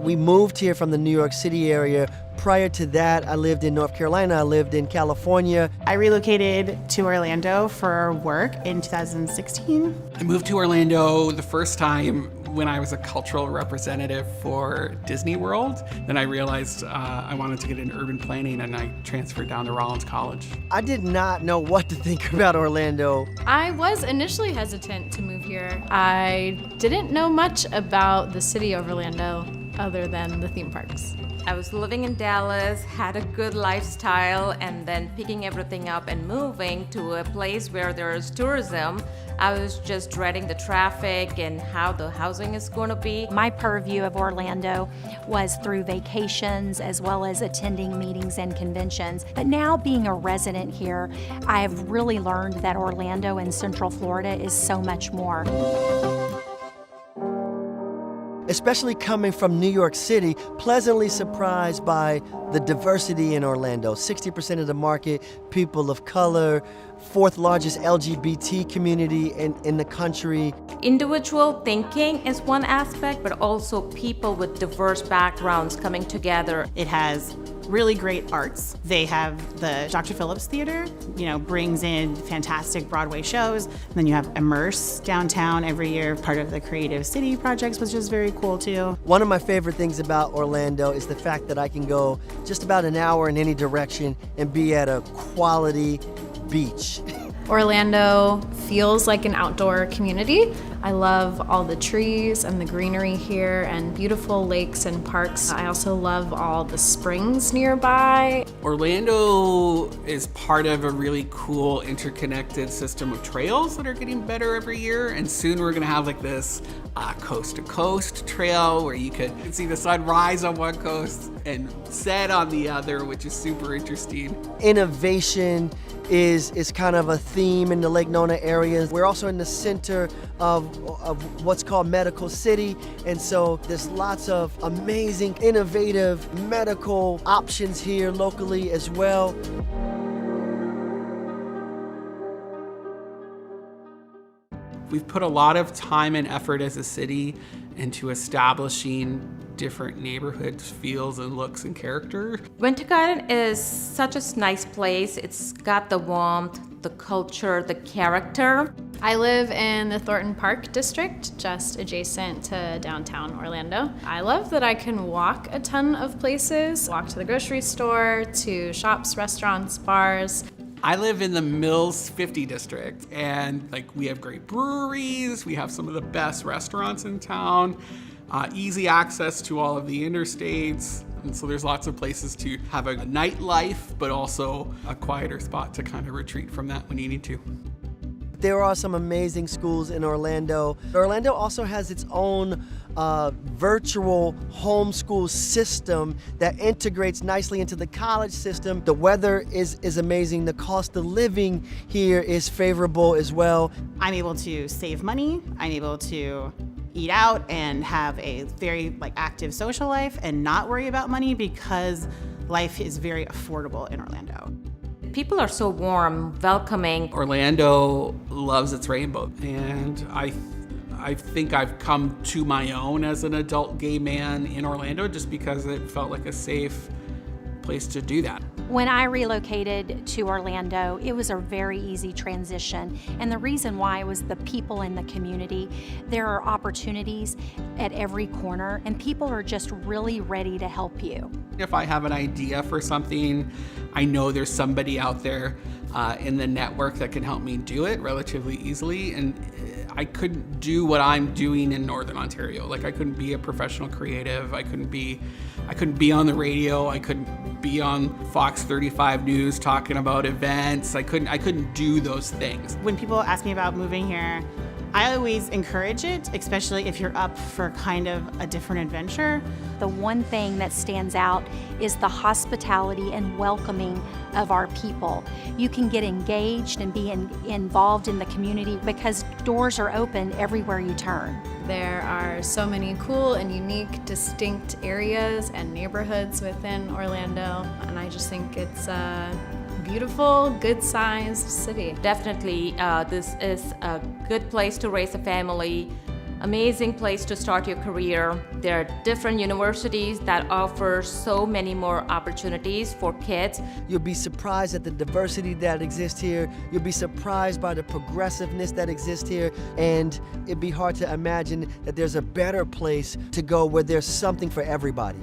We moved here from the New York City area. Prior to that, I lived in North Carolina. I lived in California. I relocated to Orlando for work in 2016. I moved to Orlando the first time when I was a cultural representative for Disney World. Then I realized I wanted to get into urban planning, and I transferred down to Rollins College. I did not know what to think about Orlando. I was initially hesitant to move here. I didn't know much about the city of Orlando other than the theme parks. I was living in Dallas, had a good lifestyle, and then picking everything up and moving to a place where there's tourism. I was just dreading the traffic and how the housing is going to be. My purview of Orlando was through vacations as well as attending meetings and conventions. But now being a resident here, I have really learned that Orlando and Central Florida is so much more. Especially coming from New York City, pleasantly surprised by the diversity in Orlando. 60% of the market, people of color, fourth largest LGBT community in the country. Individual thinking is one aspect, but also people with diverse backgrounds coming together. It has really great arts. They have the Dr. Phillips Theater, brings in fantastic Broadway shows. And then you have Immerse downtown every year, part of the Creative City projects, which is very cool too. One of my favorite things about Orlando is the fact that I can go just about an hour in any direction and be at a quality beach. Orlando feels like an outdoor community. I love all the trees and the greenery here and beautiful lakes and parks. I also love all the springs nearby. Orlando is part of a really cool interconnected system of trails that are getting better every year, and soon we're gonna have like this coast-to-coast trail where you could see the sun rise on one coast and set on the other, which is super interesting. Innovation is kind of a theme in the Lake Nona area. We're also in the center of what's called Medical City, and so there's lots of amazing, innovative medical options here locally as well. We've put a lot of time and effort as a city into establishing different neighborhoods, feels and looks and character. Winter Garden is such a nice place. It's got the warmth, the culture, the character. I live in the Thornton Park district, just adjacent to downtown Orlando. I love that I can walk a ton of places, walk to the grocery store, to shops, restaurants, bars. I live in the Mills 50 district, and we have great breweries, we have some of the best restaurants in town, easy access to all of the interstates, and so there's lots of places to have a nightlife, but also a quieter spot to kind of retreat from that when you need to. There are some amazing schools in Orlando. Orlando also has its own virtual homeschool system that integrates nicely into the college system. The weather is amazing. The cost of living here is favorable as well. I'm able to save money. I'm able to eat out and have a very active social life and not worry about money because life is very affordable in Orlando. People are so warm, welcoming. Orlando loves its rainbow, and I think I've come to my own as an adult gay man in Orlando just because it felt like a safe place to do that. When I relocated to Orlando, it was a very easy transition. And the reason why was the people in the community. There are opportunities at every corner, and people are just really ready to help you. If I have an idea for something, I know there's somebody out there in the network that can help me do it relatively easily. And I couldn't do what I'm doing in Northern Ontario. I couldn't be a professional creative. I couldn't be on the radio. I couldn't be on Fox 35 News talking about events. I couldn't do those things. When people ask me about moving here, I always encourage it, especially if you're up for kind of a different adventure. The one thing that stands out is the hospitality and welcoming of our people. You can get engaged and be involved in the community because doors are open everywhere you turn. There are so many cool and unique, distinct areas and neighborhoods within Orlando, and I just think it's a beautiful, good-sized city. Definitely, this is a good place to raise a family amazing place to start your career. There are different universities that offer so many more opportunities for kids. You'll be surprised at the diversity that exists here. You'll be surprised by the progressiveness that exists here. And it'd be hard to imagine that there's a better place to go where there's something for everybody.